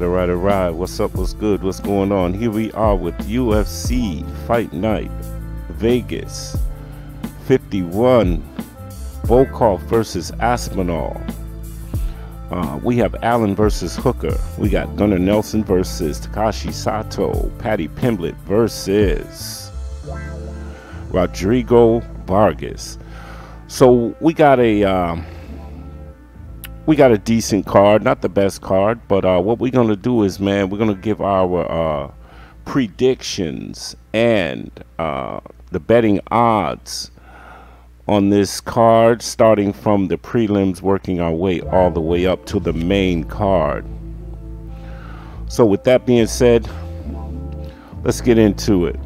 all right. What's up? What's good? What's going on? Here we are with UFC Fight Night Vegas 51. Volkov versus Aspinall. We have Allen versus Hooker. We got Gunnar Nelson versus Takashi Sato. Paddy Pimblett versus Rodrigo Vargas. So we got a decent card, not the best card, but what we're gonna do is, man, we're gonna give our predictions and the betting odds on this card, starting from the prelims, working our way all the way up to the main card. So with that being said, let's get into it.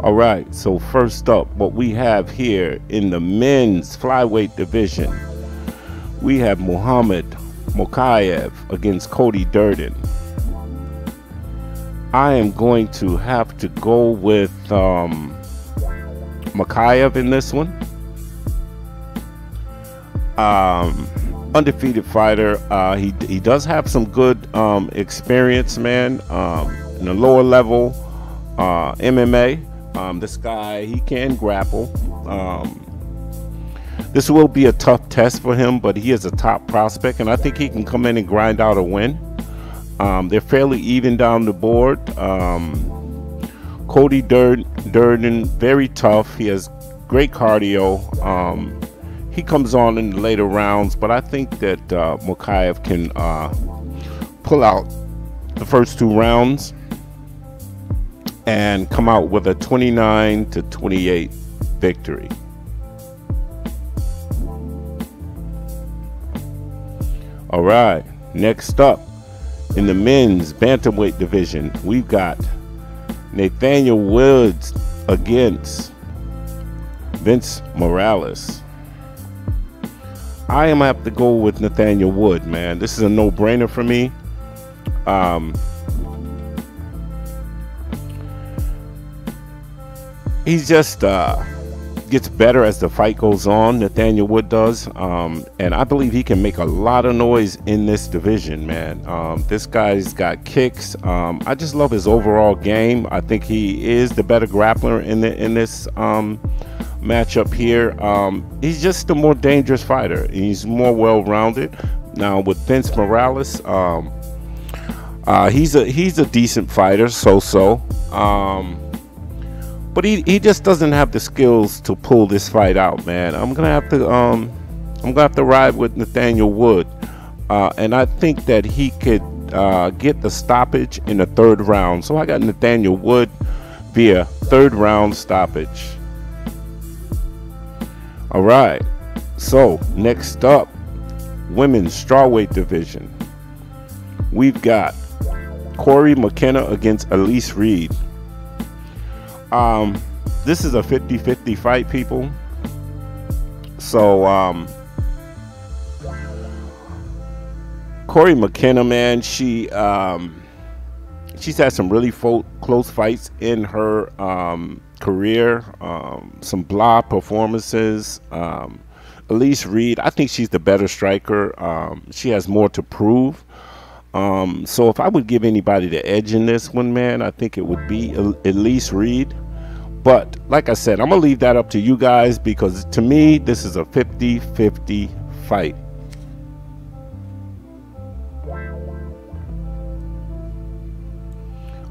All right, so first up, what we have here in the men's flyweight division, we have Mokaev against Cody Durden. I am going to have to go with Mokaev in this one. Undefeated fighter. He does have some good experience, man, in the lower level MMA. This guy, he can grapple. This will be a tough test for him, but he is a top prospect, and I think he can come in and grind out a win. They're fairly even down the board. Cody Durden, very tough. He has great cardio. He comes on in the later rounds, but I think that Mokaev can pull out the first two rounds and come out with a 29-28 victory. All right, next up in the men's bantamweight division, we've got Nathaniel Woods against Vince Morales. I am gonna have to go with Nathaniel Wood, man. This is a no-brainer for me. He just gets better as the fight goes on. Nathaniel Wood does, and I believe he can make a lot of noise in this division, man. This guy's got kicks. I just love his overall game. I think he is the better grappler in this matchup here. He's just a more dangerous fighter. He's more well-rounded. Now with Vince Morales, he's a decent fighter, so. But he just doesn't have the skills to pull this fight out, man. I'm gonna have to ride with Nathaniel Wood, and I think that he could get the stoppage in the third round. So I got Nathaniel Wood via third round stoppage. All right. So next up, women's strawweight division. We've got Cory McKenna against Elise Reed. This is a 50-50 fight, people. So Cory McKenna, man, she's had some really close fights in her career, some blah performances. Elise Reed, I think she's the better striker. She has more to prove. So if I would give anybody the edge in this one, man, I think it would be Elise Reed. But like I said, I'm going to leave that up to you guys, because to me, this is a 50-50 fight.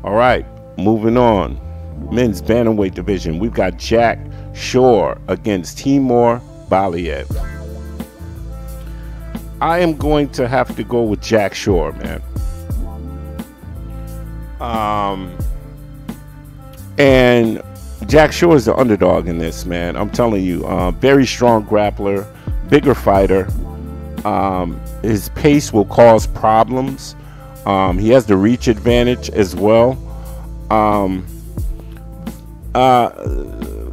All right, moving on. Men's bantamweight division. We've got Jack Shore against Timor Valiev. I am going to have to go with Jack Shore, man. And Jack Shore is the underdog in this, man. I'm telling you, very strong grappler, bigger fighter. His pace will cause problems. He has the reach advantage as well.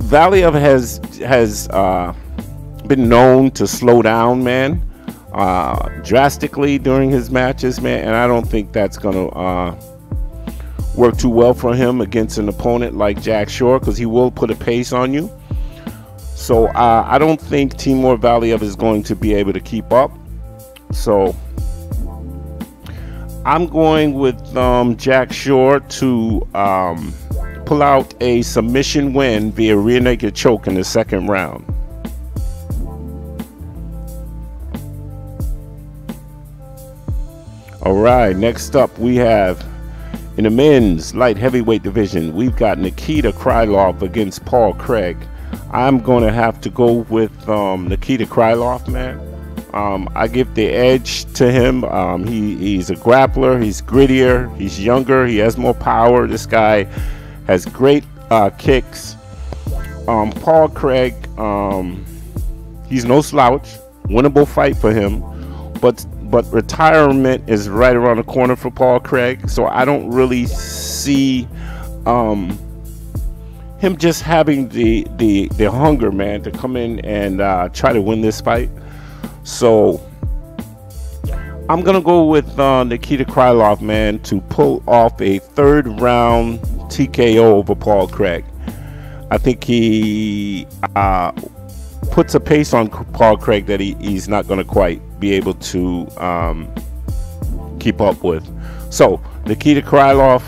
Valiev has been known to slow down, man, drastically during his matches, man, and I don't think that's gonna work too well for him against an opponent like Jack Shore, because he will put a pace on you. So I don't think Timor Valiev is going to be able to keep up. So I'm going with Jack Shore to pull out a submission win via rear naked choke in the second round. All right, next up we have in the men's light heavyweight division, we've got Nikita Krylov against Paul Craig. I'm going to have to go with Nikita Krylov, man. I give the edge to him. He's a grappler. He's grittier. He's younger. He has more power. This guy has great kicks. Paul Craig, he's no slouch. Winnable fight for him. But retirement is right around the corner for Paul Craig. So I don't really see him just having the hunger, man, to come in and try to win this fight. So I'm gonna go with Nikita Krylov, man, to pull off a third round TKO over Paul Craig. I think he puts a pace on Paul Craig that he's not gonna quite be able to keep up with. So Nikita Krylov,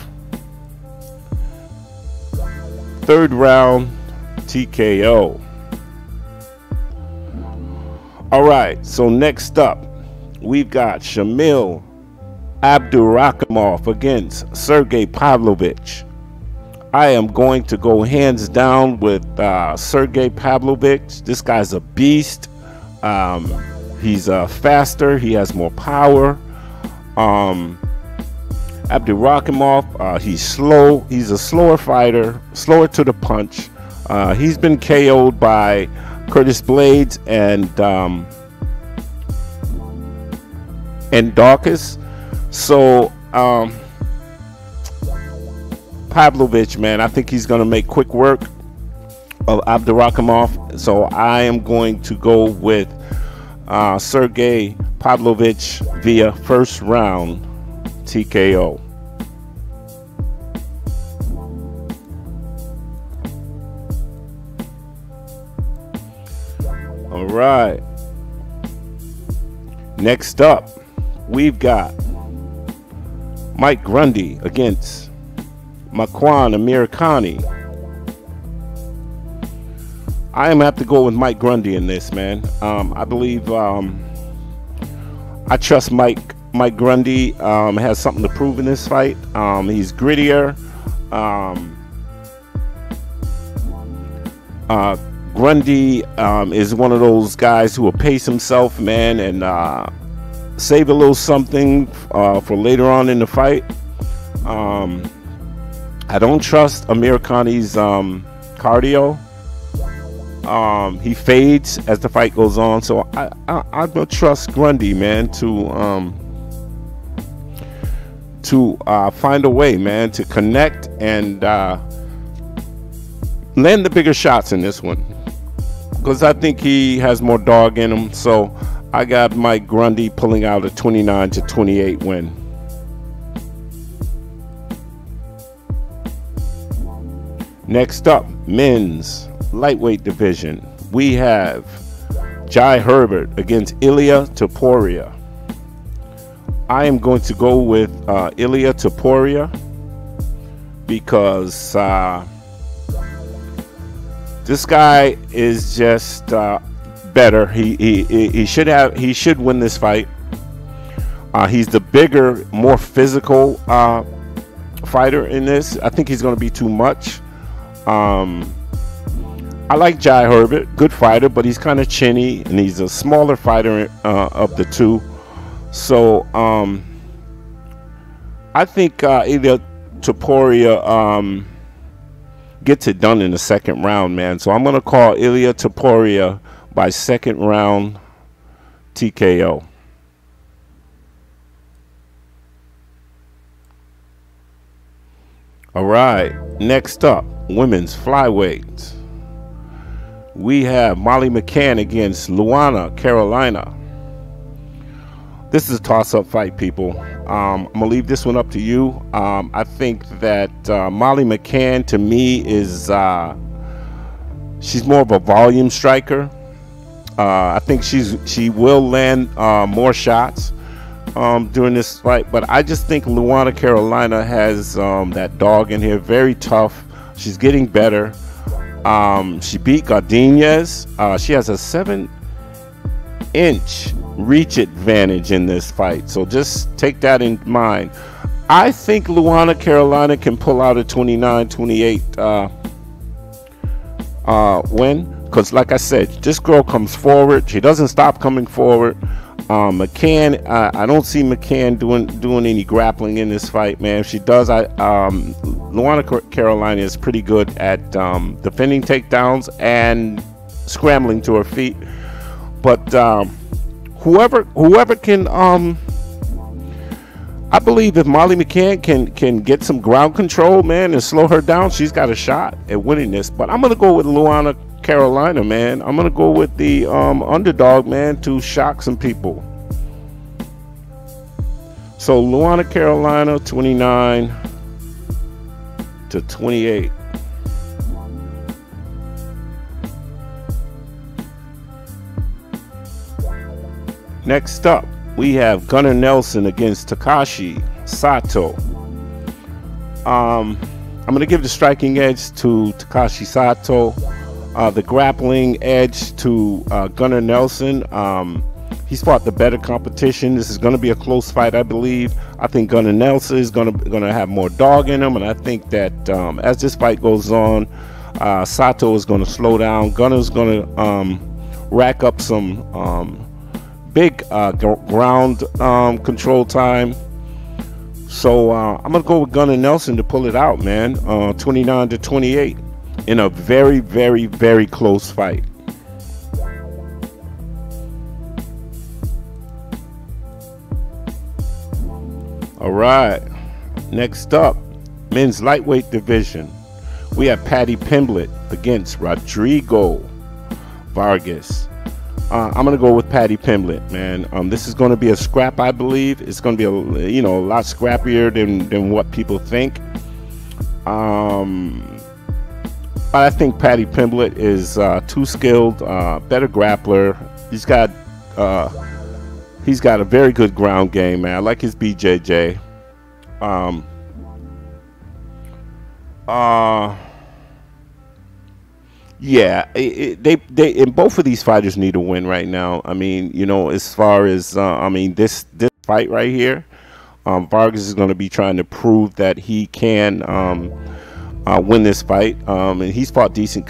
third round TKO. All right, so next up we've got Shamil Abdurakhimov against Sergey Pavlovich. I am going to go hands down with Sergey Pavlovich. This guy's a beast. He's faster. He has more power. Abdurakhimov, he's slow. He's a slower fighter, slower to the punch. He's been KO'd by Curtis Blades and Dawkins. So Pavlovich, man, I think he's going to make quick work of Abdurakhimov. So I am going to go with Sergey Pavlovich via first round TKO. All right. Next up, we've got Mike Grundy against Makwan Amirkhani. I am have to go with Mike Grundy in this, man. I believe I trust Mike Grundy. Has something to prove in this fight. He's grittier. Grundy is one of those guys who will pace himself, man, and save a little something for later on in the fight. I don't trust Amirkhani's cardio. He fades as the fight goes on, so I don't trust Grundy, man, to find a way, man, to connect and land the bigger shots in this one, because I think he has more dog in him. So I got Mike Grundy pulling out a 29-28 win. Next up, men's lightweight division, we have Jai Herbert against Ilia Topuria. I am going to go with Ilia Topuria because this guy is just better. He should win this fight. He's the bigger, more physical fighter in this. I think he's going to be too much. I like Jai Herbert, good fighter, but he's kind of chinny and he's a smaller fighter of the two. So I think Ilia Topuria gets it done in the second round, man. So I'm going to call Ilia Topuria by second round TKO. All right, next up, women's flyweight. We have Molly McCann against Luana, Carolina. This is a toss-up fight, people. I'm gonna leave this one up to you. I think that Molly McCann, to me, is She's more of a volume striker. I think she will land more shots during this fight, but I just think Luana Carolina has that dog in here. Very tough. She's getting better. She beat Gardinez. She has a 7-inch reach advantage in this fight, so just take that in mind. I think Luana Carolina can pull out a 29-28 win, because like I said, this girl comes forward. She doesn't stop coming forward. McCann, I don't see McCann doing any grappling in this fight, man. If she does, Luana Carolina is pretty good at defending takedowns and scrambling to her feet. But whoever can, I believe if Molly McCann can get some ground control, man, and slow her down, she's got a shot at winning this. But I'm gonna go with Luana Carolina, man. I'm gonna go with the underdog, man, to shock some people. So Luana Carolina 29-28. Next up, we have Gunnar Nelson against Takashi Sato. I'm gonna give the striking edge to Takashi Sato. The grappling edge to Gunnar Nelson. He's fought the better competition. This is going to be a close fight, I believe. I think Gunnar Nelson is going to have more dog in him, and I think that as this fight goes on, Sato is going to slow down. Gunnar's going to rack up some big ground control time. So I'm going to go with Gunnar Nelson to pull it out, man. 29-28. In a very, very, very close fight. All right. Next up, men's lightweight division. We have Paddy Pimblett against Rodrigo Vargas. I'm gonna go with Paddy Pimblett, man. This is gonna be a scrap, I believe. It's gonna be a lot scrappier than what people think. I think Paddy Pimblett is too skilled, better grappler. He's got a very good ground game, man. I like his BJJ. Yeah, they and both of these fighters need a win right now. I mean, as far as this fight right here, Vargas is going to be trying to prove that he can win this fight, and he's fought decent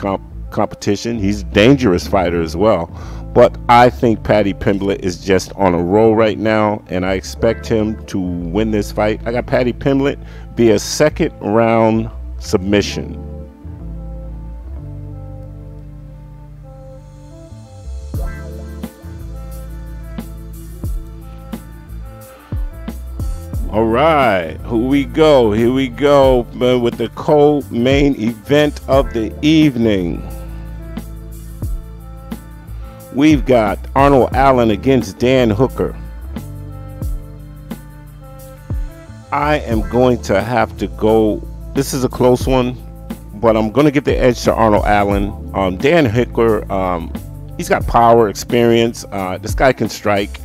competition. He's a dangerous fighter as well, but I think Paddy Pimblett is just on a roll right now, and I expect him to win this fight. I got Paddy Pimblett via second round submission. All right, here we go with the co-main event of the evening. We've got Arnold Allen against Dan Hooker. I am going to have to go, this is a close one, but I'm going to give the edge to Arnold Allen. Dan Hooker, he's got power, experience. This guy can strike.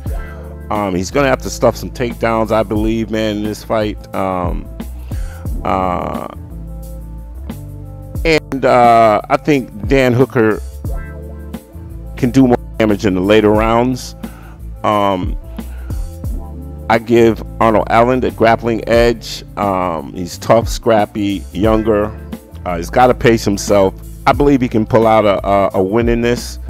He's going to have to stuff some takedowns, I believe, man, in this fight. I think Dan Hooker can do more damage in the later rounds. I give Arnold Allen the grappling edge. He's tough, scrappy, younger. He's got to pace himself. I believe he can pull out a win in this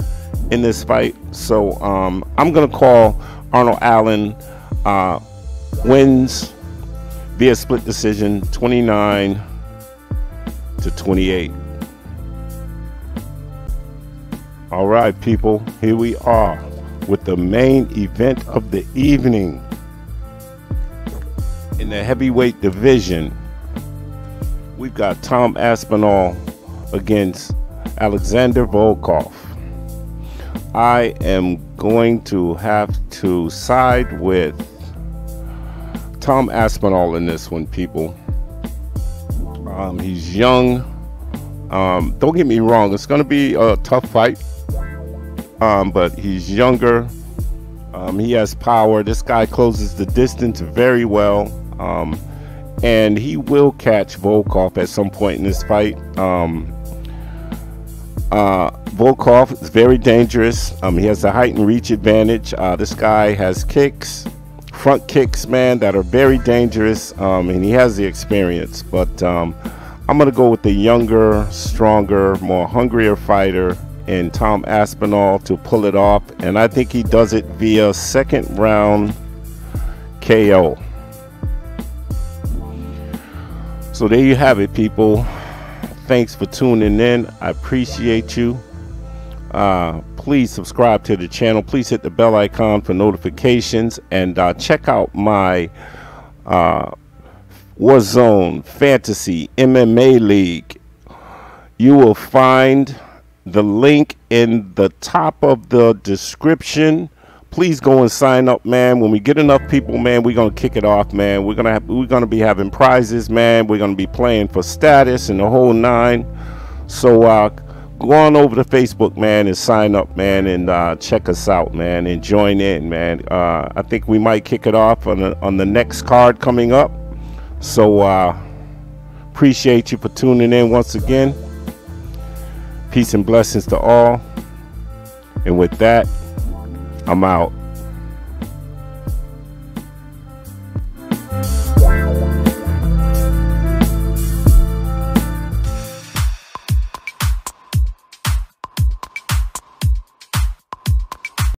fight. So I'm going to call Arnold Allen wins via split decision, 29-28. All right, people, here we are with the main event of the evening. In the heavyweight division, we've got Tom Aspinall against Alexander Volkov. I am going to have to side with Tom Aspinall in this one, people. He's young. Don't get me wrong, it's going to be a tough fight, but he's younger. He has power. This guy closes the distance very well, and he will catch Volkov at some point in this fight. Volkov is very dangerous. He has a height and reach advantage. This guy has kicks, front kicks, man, that are very dangerous, and he has the experience. But I'm going to go with the younger, stronger, more hungrier fighter in Tom Aspinall to pull it off, and I think he does it via second round KO. So there you have it, people. Thanks for tuning in. I appreciate you. Please subscribe to the channel. Please hit the bell icon for notifications, and check out my Warzone Fantasy MMA League. You will find the link in the top of the description. Please go and sign up, man. When we get enough people, man, we're gonna kick it off, man. We're gonna be having prizes, man. We're gonna be playing for status and the whole nine. So go on over to Facebook, man, and sign up, man, and check us out, man, and join in, man. I think we might kick it off on the next card coming up. So appreciate you for tuning in once again. Peace and blessings to all. And with that, I'm out.